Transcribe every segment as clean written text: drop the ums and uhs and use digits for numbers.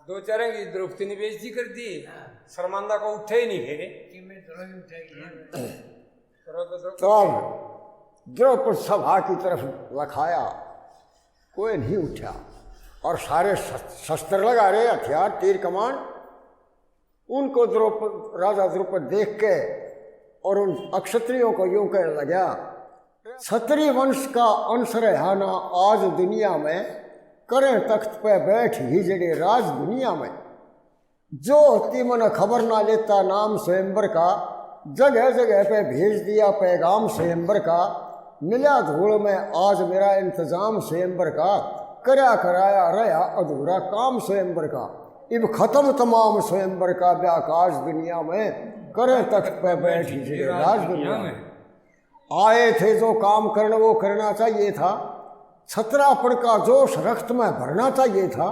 दो चरेंगी द्रौपदी ने बेइज्जती कर दी, शर्मांदा को उठे ही नहीं फिर। तो द्रौपदी सभा की तरफ लखाया, कोई नहीं उठा और सारे शस्त्र लगा रहे, हथियार तीर कमान। उनको राजा द्रौपदी देख के और उन अक्षत्रियों को यूं कहने लगा, क्षत्रिय वंश का अंश रहना आज दुनिया में, करें तख्त पे बैठ ही जड़े राज दुनिया में। जो होती मन खबर ना लेता नाम स्वयंवर का, जगह जगह पे भेज दिया पैगाम स्वयंवर का। मिला धूल में आज मेरा इंतजाम स्वयंवर का, करया कराया रहा अधूरा काम स्वयंवर का। इब खत्म तमाम स्वयंवर का व्याकाश दुनिया में, करें तख्त पे बैठ ही जड़े राज दुनिया में। आए थे जो काम करना वो करना चाहिए था, छतरापन का जोश रक्त में भरना चाहिए था।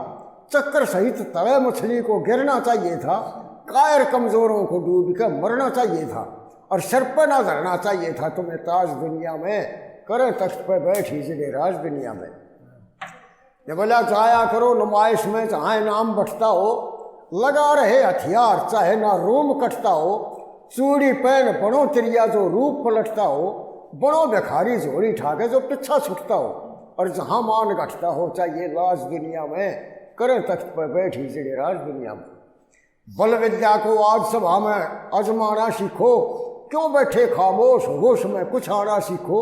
चक्कर सहित तले मछली को गिरना चाहिए था, कायर कमजोरों को डूब कर मरना चाहिए था। और सर पर ना धरना चाहिए था तुम्हें ताज दुनिया में, करे तख्त पर बैठ ही जगह राज दुनिया में। ये बोला जाया करो नुमाइश में चाहे नाम बटता हो, लगा रहे हथियार चाहे ना रोम कटता हो। चूड़ी पहन बड़ो तिरिया जो रूप पलटता हो, बड़ो भिखारी झोली ठाके जो पीछा छुटता हो। और जहाँ मान घटता हो चाहिए लाज दुनिया में, करे तख्त पर बैठ ही जगह राज दुनिया में। बल विद्या को आज सभा में आजमाना सीखो, क्यों बैठे खामोश होश में कुछ आना सीखो।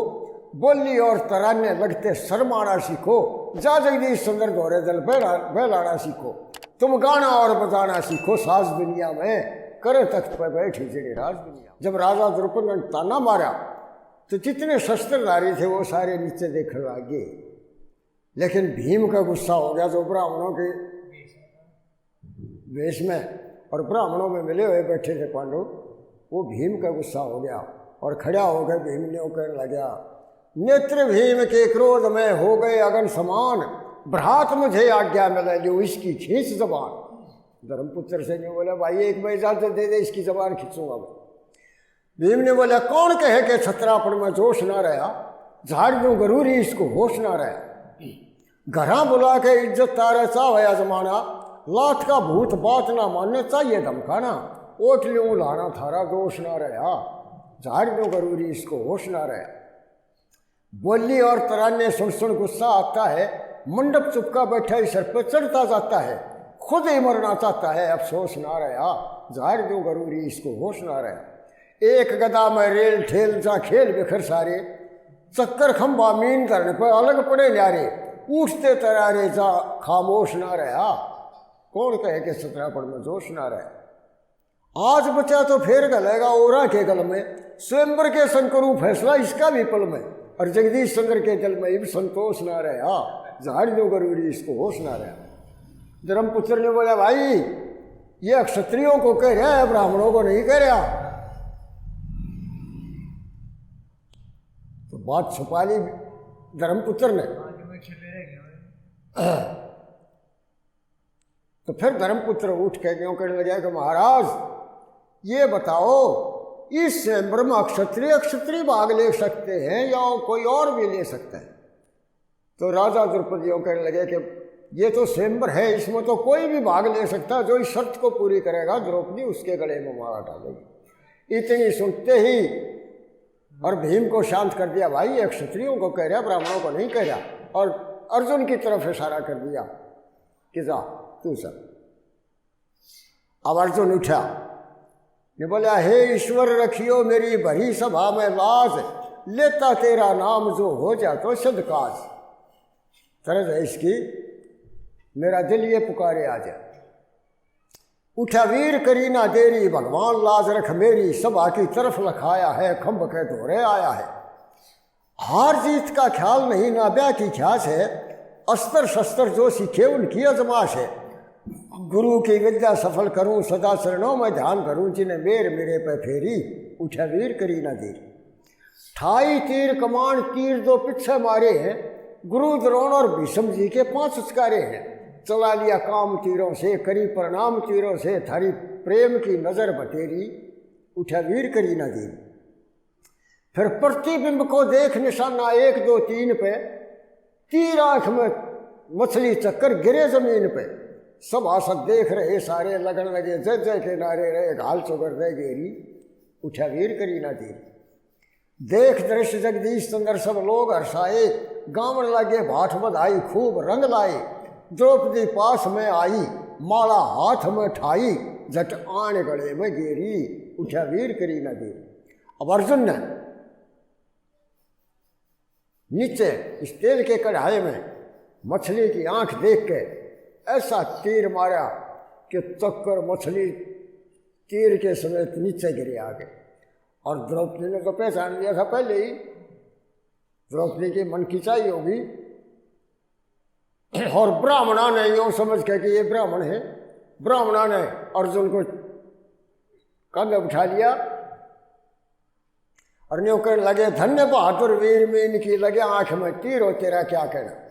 बोली और तराने लगते शर्माना सीखो, जा जगदीश सुंदर दौरे दल बहलाना सीखो। तुम गाना और बजाना सीखो साज दुनिया में, करे तख्त पर बैठ ही जगह राज दुनिया। जब राजा द्रौपदी ने ताना मारा तो जितने शस्त्रधारी थे वो सारे नीचे देखने लगे। लेकिन भीम का गुस्सा हो गया, जो ब्राह्मणों के वेश में और ब्राह्मणों में मिले हुए बैठे थे पांडव, वो भीम का गुस्सा हो गया और खड़ा हो गया। भीम ने कहने लगा, नेत्र भीम के क्रोध में हो गए अगन समान, भ्रात मुझे आज्ञा मिला लो इसकी खींच जबान। धर्मपुत्र से नहीं बोला, भाई एक बार इजाजत दे दे इसकी जबान खींचूंगा। भीम ने बोला, कौन कहे कि छतरापन में जोश ना रहा, झाड़ दूं जरूरी इसको होश ना रहा। घरा बुला के इज्जत तारे चावया जमाना, लाठ का भूत बात ना मानने चाहिए धमकाना। ओट लूँ लाना थारा दोष ना रहा, झाड़ दूं जरूरी इसको होश ना रहा। बोली और तराने सुन सुन गुस्सा आता है, मंडप चुपका बैठा ही सर पर चढ़ता जाता है। खुद ही मरना चाहता है अफसोस ना रहा, झाड़ दूं जरूरी इसको होश ना रहा। एक गदा में रेल ठेल जा खेल बिखर सारे, चक्कर खंबा मीन धरने पर अलग पड़े न्यारे। उठते तरारे जा खामोश ना रहा, कौन कहे कि छतरापन में जोश ना रहा। आज बचा तो फिर गलेगा ओरा के गल में, स्वयंवर के संकरू फैसला इसका भी पल में। और जगदीश चंद्र के दिल में भी संतोष ना रहा, झाड़ दो जरूरी इसको होश ना रहा। धर्मपुत्र ने बोला, भाई ये क्षत्रियों को कह रहा है, ब्राह्मणों को नहीं कह रहा। तो बात छुपा ली धर्मपुत्र ने। तो फिर धर्मपुत्र उठ के क्यों कहने लगा कि महाराज ये बताओ, इस स्वयंवर में क्षत्रिय भाग ले सकते हैं या कोई और भी ले सकता है। तो राजा द्रौपदी कहने लगे कि ये तो स्वयंवर है, इसमें तो कोई भी भाग ले सकता है, जो इस शर्त को पूरी करेगा द्रौपदी उसके गले में माला डालेगी। इतनी सुनते ही और भीम को शांत कर दिया, भाई ये क्षत्रियों को कह रहा, ब्राह्मणों को नहीं कह रहा। और अर्जुन की तरफ इशारा कर दिया कि जा तू सब। अब अर्जुन उठा ने बोला, हे ईश्वर रखियो मेरी भरी सभा में लाज, लेता तेरा नाम जो हो जा तो सदकाज। तरज है इसकी, मेरा दिल ये पुकारे आ जा। उठा वीर करी ना देरी, भगवान लाज रख मेरी, सभा की तरफ लखाया है, खंभ के धोरे आया है। हार जीत का ख्याल नहीं ना ब्याह की ख्यास है, अस्त्र शस्त्र जो सीखे उनकी अजमाश है। गुरु की विद्या सफल करूं, सदा चरणों में ध्यान करूं, जिन्हें मेरे पे फेरी, उठा वीर करी ना देरी। ठाई तीर कमान तीर दो पीछे मारे हैं, गुरु द्रोण और भीष्म जी के 5 उचकारे हैं। चला लिया काम तीरों से, करी प्रणाम तीरों से, थारी प्रेम की नजर बटेरी, उठा वीर करी ना देरी। फिर प्रतिबिंब को देख निशाना 1 2 3 पे, तीर आंख में मछली चक्कर गिरे जमीन पे। सभासद देख रहे सारे, लगन लगे जय जय के नारे रहे, घाल चौगर रह गेरी, उठा वीर करी ना देरी। देख दृश्य जगदीश चंद्र सब लोग हर्षाए, गावन लागे भाट बधाई खूब रंग लाए। द्रौपदी पास में आई, माला हाथ में ठाई, झट आण गले में गेरी, उठा वीर करी ना देरी। अब अर्जुन ने नीचे इस तेल के कढ़ाई में मछली की आंख देख के ऐसा तीर मारा कि चक्कर मछली तीर के समेत नीचे गिरे आगे। और द्रौपदी ने तो पहचान लिया था पहले ही, द्रौपदी की मन खिंचाई होगी। और ब्राह्मणा ने यूं समझ के कि ये ब्राह्मण है, ब्राह्मणा ने अर्जुन को कंधे उठा लिया और यूं कहने लगे, धन्य बहादुर वीर में इनकी लगे आंख में तीर हो, तेरा क्या कहना।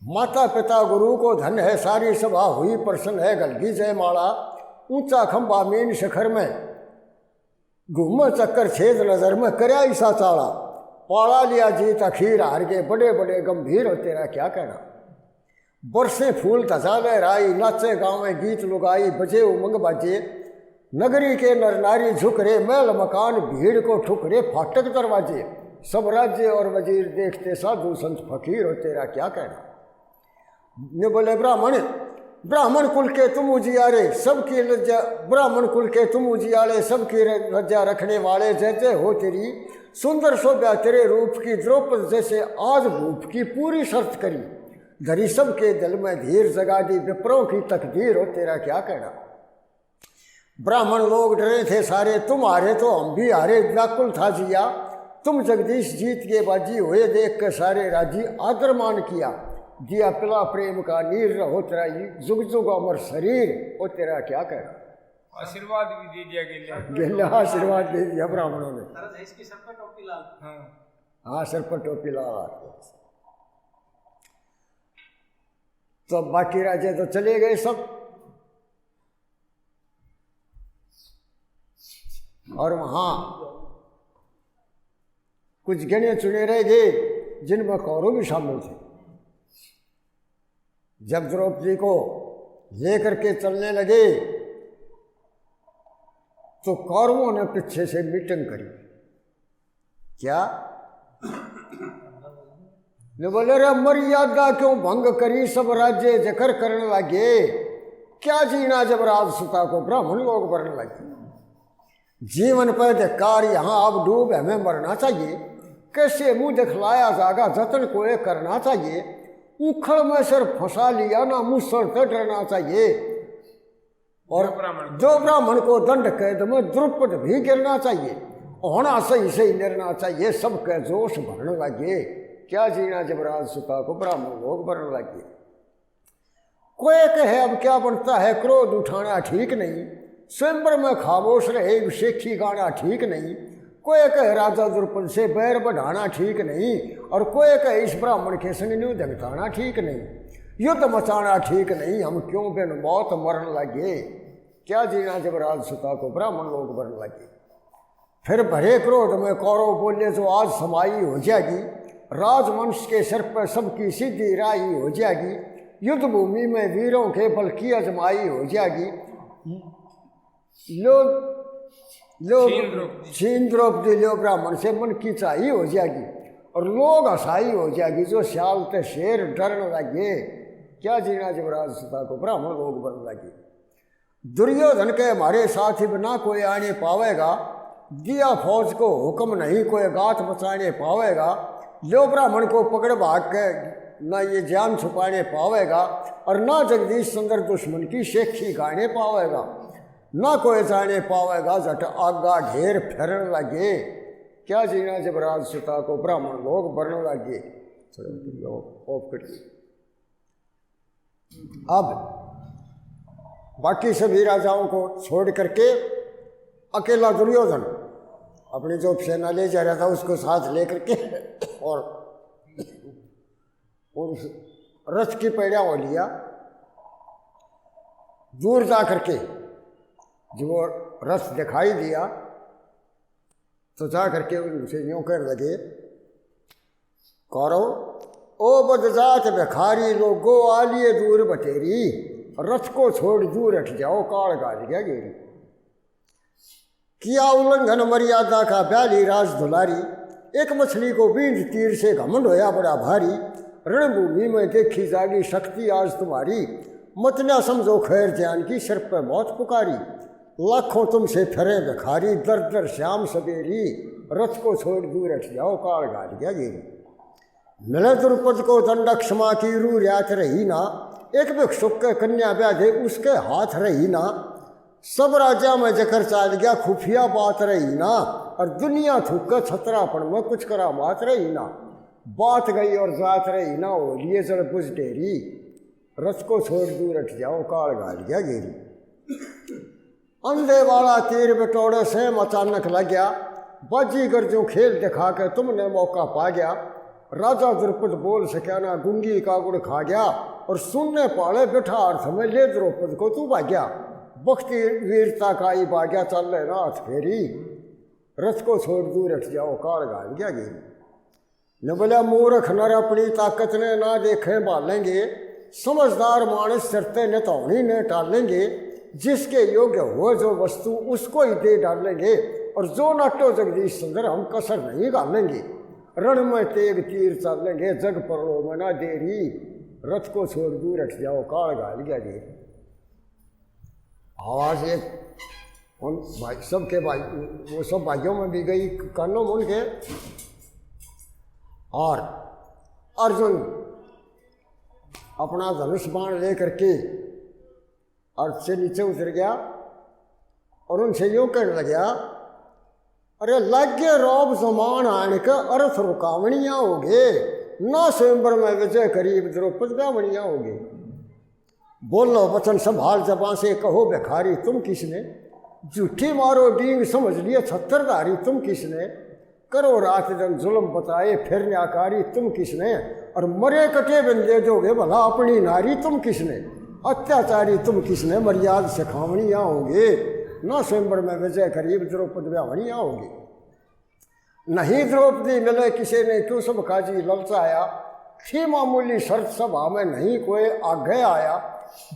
माता पिता गुरु को धन है, सारी सभा हुई प्रसन्न है, गलगी जय माला। ऊंचा खंबा मीन शिखर में घूम चक्कर छेद नजर में, करया ईसा चाला, पाला लिया जीत अखीर, हार गए बड़े बड़े गंभीर हो, तेरा क्या कहना। बरसे फूल धजा लहराई, नाचे गाँव में गीत लुगाई, बजे उमंग बाजे, नगरी के नर नारी झुक रे, महल मकान भीड़ को ठुक रे, फाटक दरवाजे, सब राज्य और वजीर देखते साधु संत फकीर हो, तेरा क्या कहना। ने बोले, ब्राह्मण ब्राह्मण कुल के तुम उजियारे, सबकी लज्जा, ब्राह्मण कुल के तुम उजियारे, सबकी लज्जा रखने वाले, जय जय हो तेरी, सुंदर शोभा तेरे रूप की, द्रौपद जैसे आज भूप की पूरी शर्त करी, धरी सबके दिल में धीर, जगा दी विप्रों की तकदीर हो, तेरा क्या कहना। ब्राह्मण लोग डरे थे सारे, तुम हारे तो हम भी हारे, व्याकुल था जिया, तुम जगदीश जीत के बाजी हुए, देख के सारे राजी, आदर मान किया, दिया पिला प्रेम का नीर, रहो तेरा जुग जुग अमर शरीर हो, तेरा क्या कहना। आशीर्वाद भी दे दिया गेला, आशीर्वाद दे दिया ब्राह्मणों ने। इसकी सर पर टोपी लाल, हाँ सर पर टोपी लाल। तो बाकी राजे तो चले गए सब, और वहां कुछ गिने चुने रह गए जिनमें कौरव भी शामिल थे। जब द्रौपदी को लेकर के चलने लगे तो कौरवों ने पीछे से मीटिंग करी। क्या ने बोले, रे मर्यादा क्यों भंग करी, सब राज्य जकर करने लगे, क्या जीना जब राजसुता को ब्राह्मण लोग बनने लगे। जीवन पर धिक्कार, यहाँ अब डूब हमें मरना चाहिए, कैसे मुंह दिखलाया जागा, जतन को ये करना चाहिए, उखड़ में सिर फंसा लिया ना, मुसर से डरना चाहिए, और जो ब्राह्मण को दंड कैद में द्रुपद भी गिरना चाहिए, होना सही सही निर्णय चाहिए, सबके जोश भरने लगे, क्या जीना जब राजसुता को ब्राह्मण लोग बनने लगे। कोई कहे अब क्या बनता है, क्रोध उठाना ठीक नहीं, स्वयंवर में खामोश रहे विशेखी गाना ठीक नहीं, कोई कहे राजा द्रुपद से बैर बढ़ाना ठीक नहीं, और कोई कहे इस ब्राह्मण के संग न्यू धमकाना ठीक नहीं, युद्ध मचाना ठीक नहीं, हम क्यों बिन मौत मरने लगे, क्या जीना जब राजसुता को ब्राह्मण लोग बनने लगे। फिर भरे क्रोध में कौरव बोले, जो आज समाई हो जाएगी, राजवंश के सिर पर सबकी सीधी राई हो जाएगी, युद्ध भूमि में वीरों के बल की अजमाई हो जाएगी, छीन द्रौपदी लो ब्राह्मण से मन की चाही हो जाएगी, और लोग हसाई हो जाएगी, जो श्याल ते शेर डरने लगे, क्या जीना जब राजसुता को ब्राह्मण लोग बनने लगे। दुर्योधन के हमारे साथ ही बिना कोई आने पावेगा, दिया फौज को हुक्म नहीं कोई गांठ बचाने पावेगा, लो ब्राह्मण को पकड़ भाग के ना ये जान छुपाने पावेगा, और ना जगदीश चंद्र दुश्मन की शेखी गाने पावेगा, ना कोई जाने पावेगा, जट आगा ढेर फिरने लगे, क्या जीना जब राजसुता को ब्राह्मण लोग बनने लगे। अब बाकी सभी राजाओं को छोड़ करके अकेला दुर्योधन अपनी जो सेना ले जा रहा था उसको साथ लेकर के और उस रथ की पैड़ा हो लिया। दूर जा करके जब वो रथ दिखाई दिया तो जा करके उनसे यूँ कहने लगे, कौरव ओ बदजात भिखारी लोगो आलिए दूर बटेरी, रथ को छोड़ दूर हट जाओ, काल गाल गया गेरी। किया उल्लंघन मर्यादा का ब्याली राज दुलारी, एक मछली को बींज तीर से घमंड होया बड़ा भारी। रणभूमि में देखी जागी शक्ति आज तुम्हारी, मत ना समझो खैर जान की सिर पे मौत पुकारी। लाखों तुमसे फिरे भिखारी, दर दर श्याम सवेरी, रथ को छोड़ दूर हट जाओ, काल गाल गया गेरी। मिले द्रुपद को दंड क्षमा की रू रियात रही ना, एक भिक्षुक के कन्या ब्याह दे उसके हाथ रही ना। सब राजा में जकर चाल गया खुफिया बात रही ना, और दुनिया थूक के छतरापन में कुछ करा बात रही ना। बात गई और जात रही ना, हो लिए जड़ बुझ ढेरी, रथ को छोड़ दूर हट जाओ, काल गाल गया गेरी। अंधे वाला तीर बटोड़े से अचानक लग गया, बाजीगर जो खेल दिखा के तुमने मौका पा गया। राजा द्रुपद बोल सका ना, गुंगी का गुड़ खा गया, और सुनने पाले बैठा अर्थ में ले द्रुपद को तू भाग्या। भक्ति वीरता का ही भाग्या, चल ले रात फेरी, रथ को छोड़ दूर हट जाओ, काल गाल गया गेरी। न बोला मूर्ख नर अपनी ताकत ने ना देखे बालेंगे, समझदार मानस चरते न तौणी ने टालेंगे। जिसके योग्य हो जो वस्तु उसको ही दे डालेंगे, और जो नाटो जगदीश सुंदर हम कसर नहीं गालेंगे। रण में तेग तीर चलेंगे, जग पड़ो में ना देरी, रथ को छोड़ दूर हट जाओ, काल गाल गया गेरी। आवाज एक उन भाई सबके भाई, वो सब भाइयों में भी गई कानों में उनके। और अर्जुन अपना धनुष बाण लेकर के अर्थ से नीचे उतर गया, और उनसे यूं कहने लगा, अरे लागे रौब जमान आने के अर्थ रुकावणियाँ होगे, ना स्वयंवर में विजय करीब द्रौपद ब्यावणियाँ होगे। बोलो वचन संभाल जबां से, कहो भिखारी तुम किसने। झूठी मारो डींग समझ लिए छत्तरधारी तुम किसने। करो रात दिन जुल्म बताए फिर न्याकारी तुम किसने। और मरे कटे बंदे जोगे भला अपनी नारी तुम किसने। अत्याचारी तुम किसने, मर्याद सिखावणियाँ होंगे, ना स्वयंवर में विजय करीब द्रौपद ब्यावणियाँ होगी। नहीं द्रौपदी मिले किसी ने क्यों सब काजी ललचाया, थी मामूली शर्त सभा में नहीं कोई आगे आया।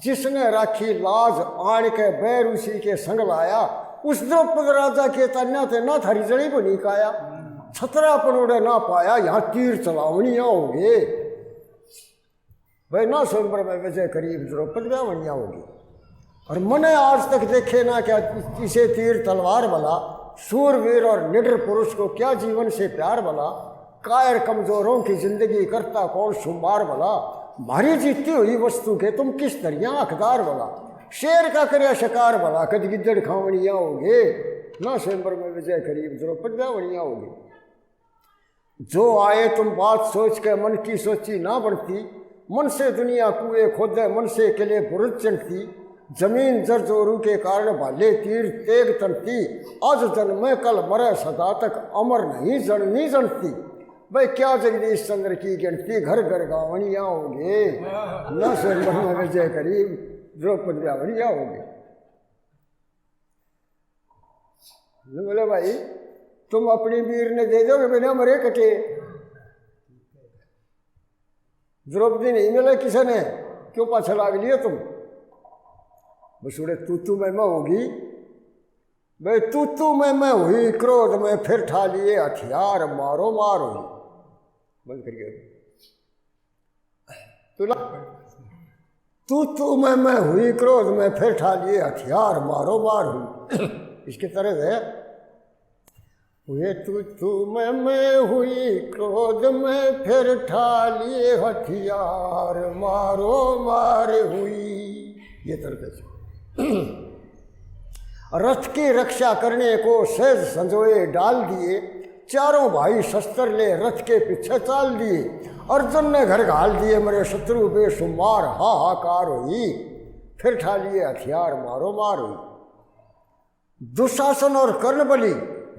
जिसने राखी लाज आण के बैर उसी के संग लाया, उस द्रौपद राजा के तन्या थे ना थारी जड़ी को निकाया। छतरा पनोड़े ना पाया, यहाँ तीर चलावणियाँ होंगे, भाई ना स्वयंवर में विजय करीब द्रौपद ब्यावणियाँ होगी। और मने आज तक देखे ना क्या इसे तीर तलवार भला, शूरवीर और निडर पुरुष को क्या जीवन से प्यार भला। कायर कमजोरों की जिंदगी करता कौन शुमार भला, मारी जीती हुई वस्तु के तुम किस दरिया हकदार भला। शेर का करे शिकार भला, कद गिद्दड़ खावणियाँ होगे, ना स्वयंवर में विजय करीब द्रौपद ब्यावणियाँ होगी। जो आए तुम बात सोच के मन की सोची ना बढ़ती, मन से दुनिया कुएं खोदे मन से किले बुरुज चढ़ती। जमीन जरजोरू के कारण भाले तीर तेग तनती, आज जन्मे कल मरे सदा तक अमर नहीं जननी जनती। भाई क्या जगदीश चंद्र की गिनती, घर घर गावणियाँ होंगे, न स्वयंवर में विजय करीब द्रौपद ब्यावणियाँ होंगे। बोले भाई तुम अपनी वीर ने दे दोगे बिना मरे कटे। द्रौपदी नहीं मिले किसी ने, क्यों पाछा लाग लिए तुम। बसुड़े तू में होगी, भाई तू में हुई, क्रोध में फिर ठा लिए हथियार, मारो मार हुई। बंद करिए। तू में हुई, क्रोध में फिर ठा लिए हथियार, मारो मार हुई। इसकी तरह है, हुए तू में हुई, क्रोध में फिर ठा लिए हथियार, मारो मार हुई। ये तरह से रथ की रक्षा करने को सहज संजोए डाल दिए, चारों भाई शस्त्र ले रथ के पीछे चाल दिए। अर्जुन ने घर घाल दिए मरे शत्रु बेशुमार, हाहाकार हुई, फिर ठा लिए हथियार, मारो मार हुई। दुशासन और कर्णबली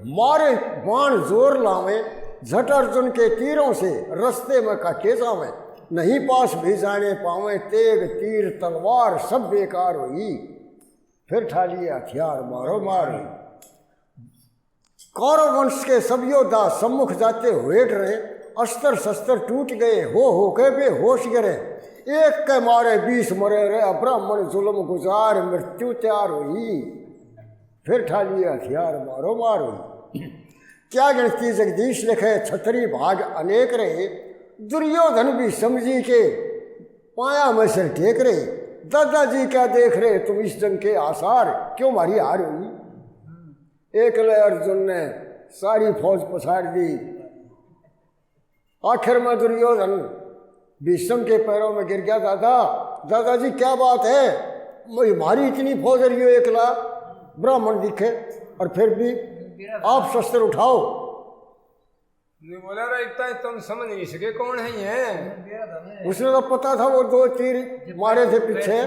मारे बाण जोर लावे, झट अर्जुन के तीरों से रस्ते में काटे जावे। नहीं पास भी जाने पावे, तेग तीर तलवार सब बेकार हुई, फिर ठा लिए हथियार, मारो मार हुई। कौरव वंश के सब योद्धा सम्मुख जाते हुए डरे, अस्त्र शस्त्र टूट गए, हो के बेहोश गिरे। एक के मारे 20 मरे रे। ब्राह्मण जुल्म गुजार मृत्यु तैयार हुई, फिर ठा लिया हथियार मारो मार हुई। क्या गणती जगदीश लिखे छतरी भाग अनेक रहे, दुर्योधन भी समझी के पाया में सिर टेक रहे। दादाजी क्या देख रहे तुम इस जंग के आसार, क्यों मारी हार हुई। एकले अर्जुन ने सारी फौज पछाड़ दी। आखिर में दुर्योधन भीष्म के पैरों में गिर गया। दादाजी क्या बात है, हमारी इतनी फौज रही हो, एकला ब्राह्मण दिखे और फिर भी आप शस्त्र उठाओ। नहीं बोला रे, इतना तुम समझ नहीं सके कौन है ये। उसने तो पता था, वो 2 तीर मारे थे पीछे।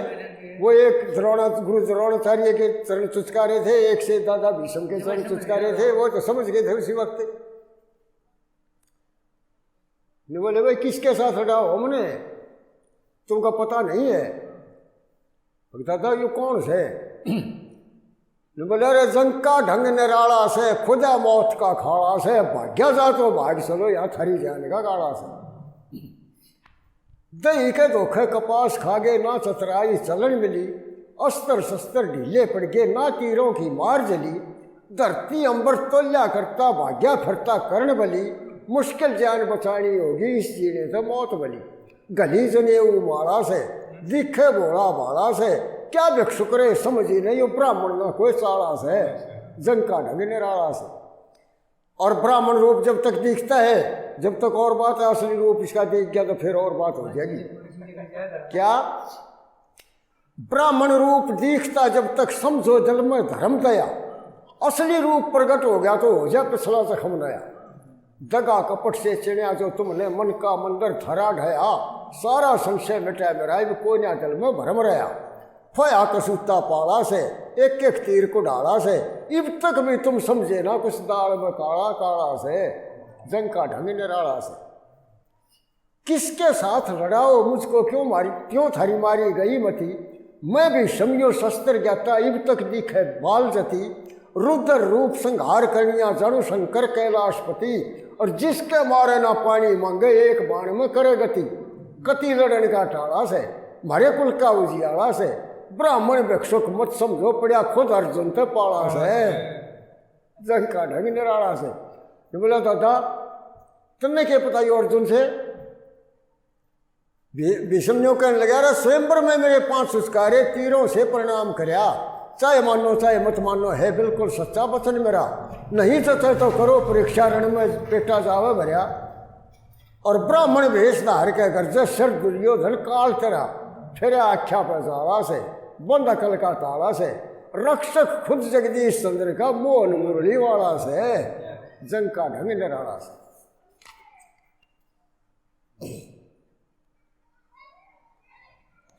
वो एक गुरु द्रोणाचार्य के चरण चुचकारे थे, एक से दादा भीष्म के चरण चुचकारे थे। वो तो समझ गए थे उसी वक्त। नहीं बोले भाई किसके साथ हटाओ, हमने तुमको पता नहीं है। दादा ये कौन से। बोले अरे जंग का ढंग निराला से, खुदा मौत का खाड़ा से, भाग्या जा तो भाग चलो यहाँ थरी जाने का गाड़ा से। दही के धोखे कपास खागे, ना चतराई चलन मिली, अस्त्र शस्त्र ढीले पड़ गए, ना तीरों की मार जली। धरती अंबर तोल्या करता, भाग्या फिरता कर्ण बली, मुश्किल जान बचानी होगी इस जीने से मौत बली। गली जने माड़ा से, दिखे भोला भाड़ा से, क्या भिक्षुक रे समझी नहीं, ब्राह्मण ना कोई चाड़ा से, जंग का ढंग निराला से। और ब्राह्मण रूप जब तक दिखता है, जब तक और बात है, असली रूप इसका देख गया तो फिर और बात हो जाएगी। क्या ब्राह्मण रूप दिखता जब तक, समझो जल में धर्म दया, असली रूप प्रकट हो गया तो हो जाए पिछला जख्म नया। दगा कपट से चिड़िया जो तुमने मन का मंदिर थरा ढया, सारा संशय मिटा मेरा, कोई ना जल में भरम रहा। फया कसूता पाला से, एक एक तीर को डाला से, इब तक भी तुम समझे ना कुछ दाल में काला काला से, जंग का ढंग निराला से। किसके साथ लड़ाओ, मुझको क्यों थारी मारी गई मती, मैं भी शमियो शस्त्र ज्ञाता, इब तक दिखे बाल जती। रुद्र रूप संहार करनिया, जणु शंकर कैलाशपति, और जिसके मारे ना पानी मांगे, एक बाण में करे गति। कति लड़न का टाड़ा से, मारे कुल का उजियाला से, ब्राह्मण भिक्षुक मत समझो, पड़ा खुद अर्जुन थे पाला से, जंग का ढंग निराला से। जो बोला दादा तुमने क्या पता ये अर्जुन से। भीष्म कहने लगा, रहा स्वयंवर में मेरे 5 सुस्कारे, तीरों से प्रणाम करया, चाहे मानो चाहे मत मानो, है बिल्कुल सच्चा वचन मेरा। नहीं सच्चा तो करो परीक्षा, रण में पेटा जावे भरया। और ब्राह्मण भेष धार के गर्ज, शर दुर्योधन काल तेरा, फिर आख्या पैसाला से, बंद अकल का ताला से, रक्षक खुद जगदीश चंद्र का, मोहन मुरली वाला से, जंग का ढंग निराला से।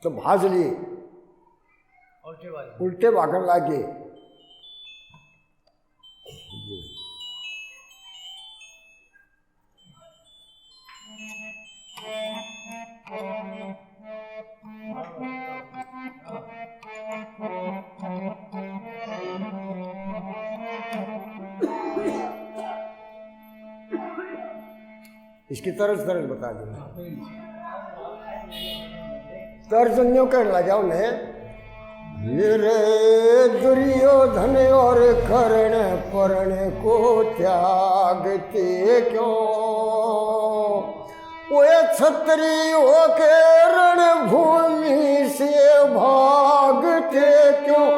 तो भाज लिए, उल्टे भागन लागे। इसकी तरस बता दूंगा। तर्जन्यों कहने लगा उन्हें, रे दुर्योधन और कर्ण पर्ण को त्यागते क्यों, वे क्षत्रियों के रणभूमि से भागते क्यों।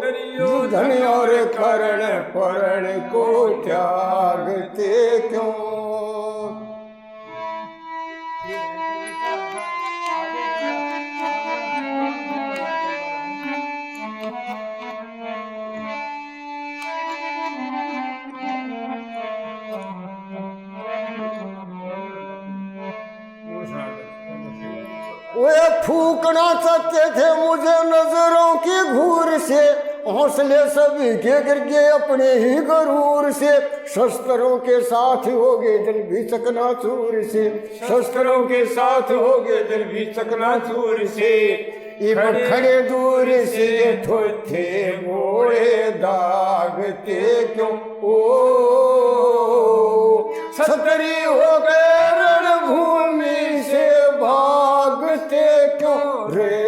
दुर्योधन और कर्ण पर्ण को त्यागते क्यों। वे फूकना चाहते थे मुझे नजरों की घूर से, हौसले सभी के गिर गए अपने ही गरूर से। शस्त्रों के साथ हो गए दिल भी चकनाचूर से, शस्त्रों के साथ हो गए दिल भी चकनाचूर से। ये खड़े दूर से थे मोड़े दागते क्यों। ओ क्षत्रिय हो गए रणभूमि रे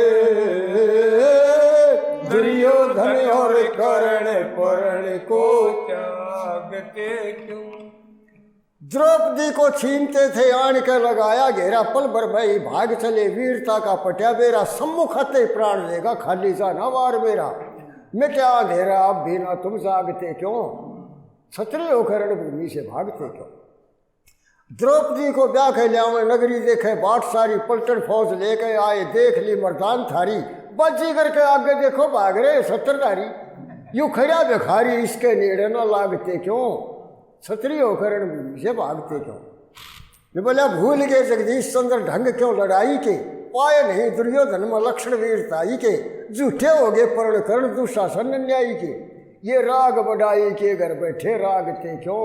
दुर्योधन और कर्ण पर्ण को त्यागते क्यों। द्रौपदी को छीनते थे आन के लगाया घेरा पल भर भई भाग चले वीरता का पटिया बेरा सम्मुख आते प्राण देगा खाली जाना वार मेरा मिटा अंधेरा अब भी ना तुम जागते क्यों क्षत्रिय होकर रणभूमि से भागते क्यों। द्रौपदी को ब्याह के लिया नगरी देखे बाट सारी पलटन फौज लेके आए देख ली मर्दान थारी बाजी करके आगे देखो भाग रहे सत्रधारी यूं खड़ा भिखारी इसके नेड़े न लागते क्यों क्षत्रिय होकर रणभूमि से भागते क्यों। मैं बोला भूल गए जगदीश चंद्र ढंग क्यों लड़ाई के पाए नहीं दुर्योधन में लक्षण वीरताई के झूठे हो गए पर्ण कर्ण दुशासन न्यायी के ये राग बढ़ाई के घर बैठे रागते क्यों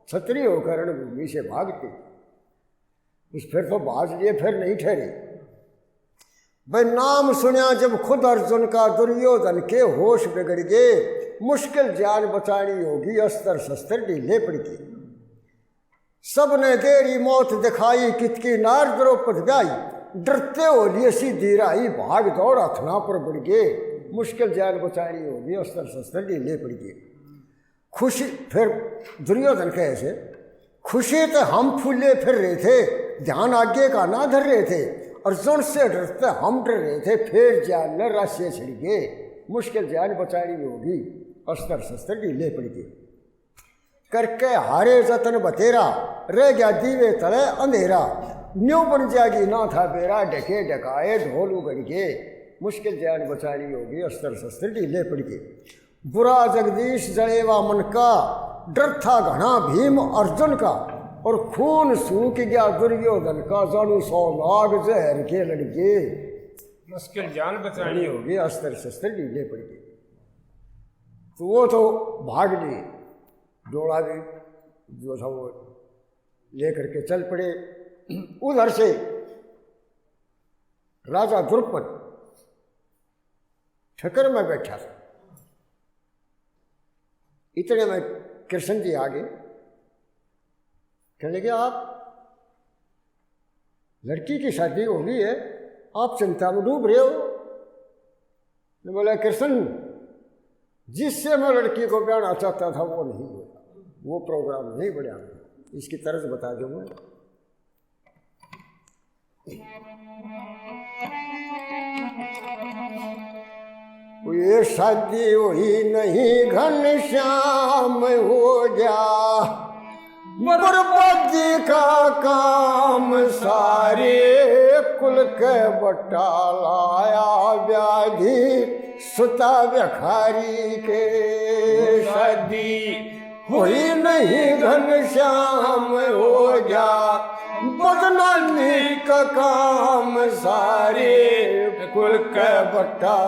क्षत्रिय होकर रणभूमि से भागते। उस फिर तो बाज लिए फिर नहीं ठहरे भाई नाम सुना जब खुद अर्जुन का दुर्योधन के होश बिगड़ गए मुश्किल जान बचानी होगी अस्त्र शस्त्र ढीले पड़ गए सबने देरी मौत दिखाई कितकी नार द्रौपद गाई डरते हो लिए सीधी राही भाग दौड़ हथना पर बढ़ गए मुश्किल जान बचानी होगी अस्त्र शस्त्र ढीले पड़ गए। खुशी फिर दुर्योधन के ऐसे खुशी तो हम फूले फिर रहे थे ध्यान आगे का ना धर रहे थे अर्जुन से डरते हम डर रहे थे फिर जान न राशि छिड़ गए मुश्किल जान बचानी होगी अस्त्र शस्त्र ढीले पड़ गए। करके हारे जतन बतेरा रह गया दीवे तले अंधेरा न्यू बन जाएगी ना था बेरा ढके ढकाए ढोल उगड़ गए मुश्किल जान बचानी होगी अस्त्र शस्त्र ढीले पड़ गए। बुरा जगदीश जड़ेवा मन का डर था घना भीम अर्जुन का और खून सूख गया दुर्योधन का जानू 100 लाख जहर के लड़के मुश्किल जान बचानी होगी अस्त्र शस्त्र ढीले पड़ गए। तो वो तो भाग लिए डोला भी जो था वो लेकर के चल पड़े। उधर से राजा द्रुपद ठकर में बैठा था इतने में कृष्ण जी आगे कहने लगे आप लड़की की शादी हो गई है आप चिंता में डूब रहे हो। ने बोला कृष्ण जिससे मैं लड़की को ब्याहना चाहता था वो नहीं हुआ वो प्रोग्राम नहीं बढ़िया इसकी तरज बता दूँ मैं। ये शादी हुई नहीं घनश्याम हो गया बर्बादी का काम सारे कुल के बटा लाया व्याधि सुता व्यखारी के शादी हुई नहीं घनश्याम हो गया बदनामी का काम सारे कुल के बटा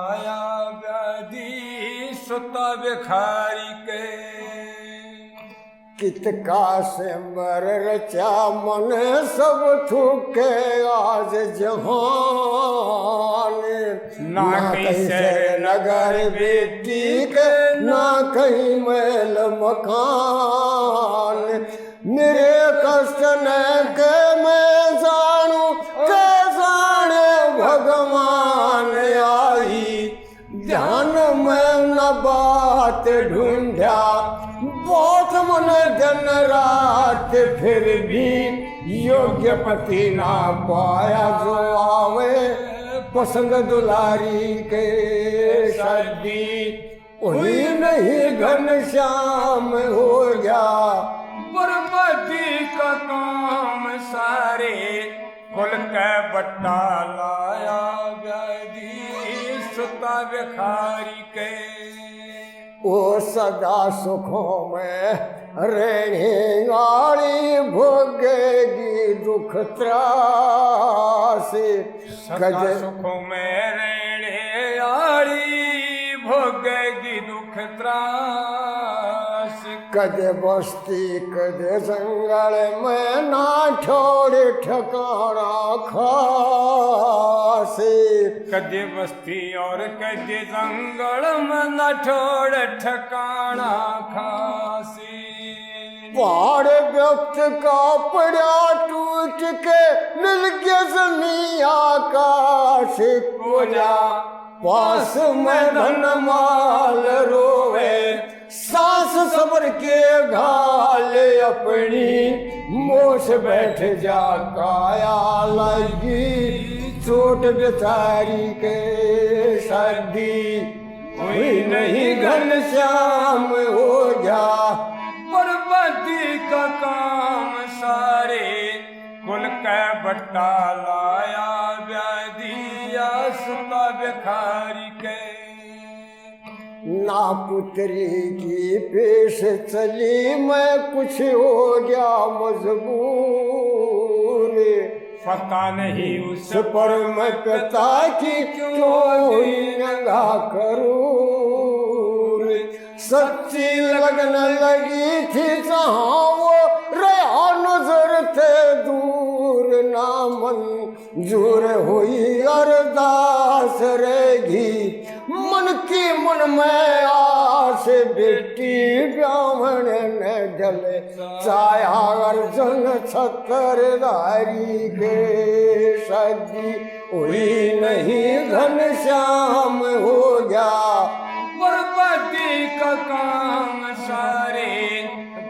आया व्याधि सुता व्यखारी के कित का से मर रचा मन सब थूके आज जहान ना कहीं शहर नगर बेटी के ना कहीं महल मकान मेरे कष्ट न के मैं जानू के जाने भगवान आई ध्यान में न बात ढूंढा बहुत मन दिन रात फिर भी योग्य पति ना पाया जो आवे पसंद दुलारी के शादी वही नहीं घनश्याम हो गया बर्बादी का काम सारे कुल के बट्टा लाया व्याधि सुता व्यखारी के वो सदा सुखों में रहने वाली भोगेगी दुख त्रास सदा सुखों में रहने वाली भोगेगी दुख त्रास कदे बस्ती कदे जंगल में ना छोड़े ठिकाना खासे कदे बस्ती और कदे जंगल में न छोड़ ठिकाना खासी पहाड़ व्यक्त का पड़ा टूट के मिल गया जमी आकाश से को जा, पास में धन माल रोवे, सांस सबर के घाल अपनी, मोश बैठ जा काया लगी, चोट बेचारी के सर्दी हुई नहीं घनश्याम हो जा। बर्बादी का काम सारे कुल का बट्टा लाया, व्याधि आसता बेखारी के। ना पुत्री की पेश चली, मैं कुछ हो गया मजबूर, पता नहीं उस पर मैं पिता की क्यों नंगा करूं। सच्ची लगन लगी थी जहां वो रहा नजर थे दूर, ना मंजूर हुई अरदास रहेगी, मन की मन में आस बेटी ब्राह्मण ने जले चाया, अर्जुन छत्रधारी के सजी हुई नहीं घनश्याम हो गया। बर्बादी का काम सारे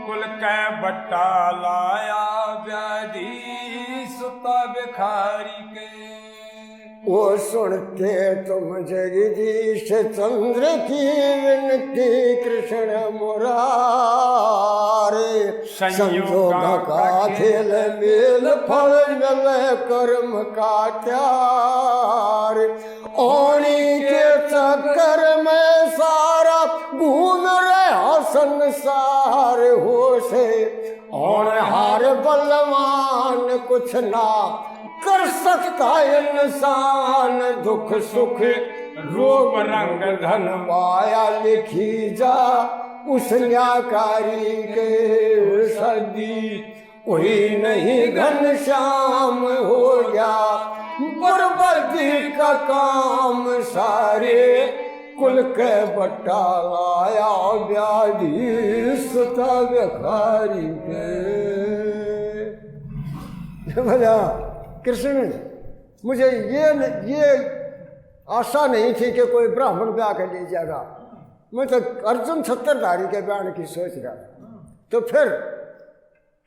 कुल का बट्टा लाया, व्याधि सुता बेखारी के। वो सुनते तुम जगदीश चंद्र की विनती कृष्ण मुरारे, संयोग का खेल मेल फल मिले कर्म का त्यार, ओणी के चक्कर में सारा घूम रहा संसार, हो से और हार बलवान कुछ ना कर सकता इंसान, दुख सुख रूप रंग धन माया लिखी जा उस न्याकारी के सदी कोई नहीं घनश्याम हो गया। बर्बादी का काम सारे कुल के बट्टा लाया, व्याधि सुता बेखारी के। भला कृष्ण मुझे ये आशा नहीं थी कि कोई ब्राह्मण ब्याह कर ले जाएगा, मैं तो अर्जुन छत्रधारी के बयान की सोच रहा। तो फिर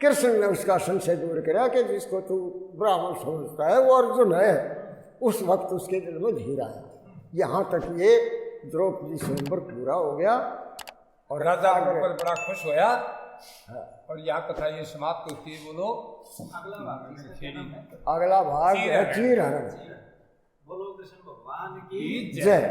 कृष्ण ने उसका संशय दूर किया कि जिसको तू ब्राह्मण समझता है वो अर्जुन है। उस वक्त उसके दिल में धीर आया। यहाँ तक ये द्रौपदी स्वयंवर पूरा हो गया और राजा ऊपर बड़ा खुश होया। और यहाँ कथा ये समाप्त होती है। बोलो अगला भाग चीर हरण। बोलो कृष्ण भगवान की जय।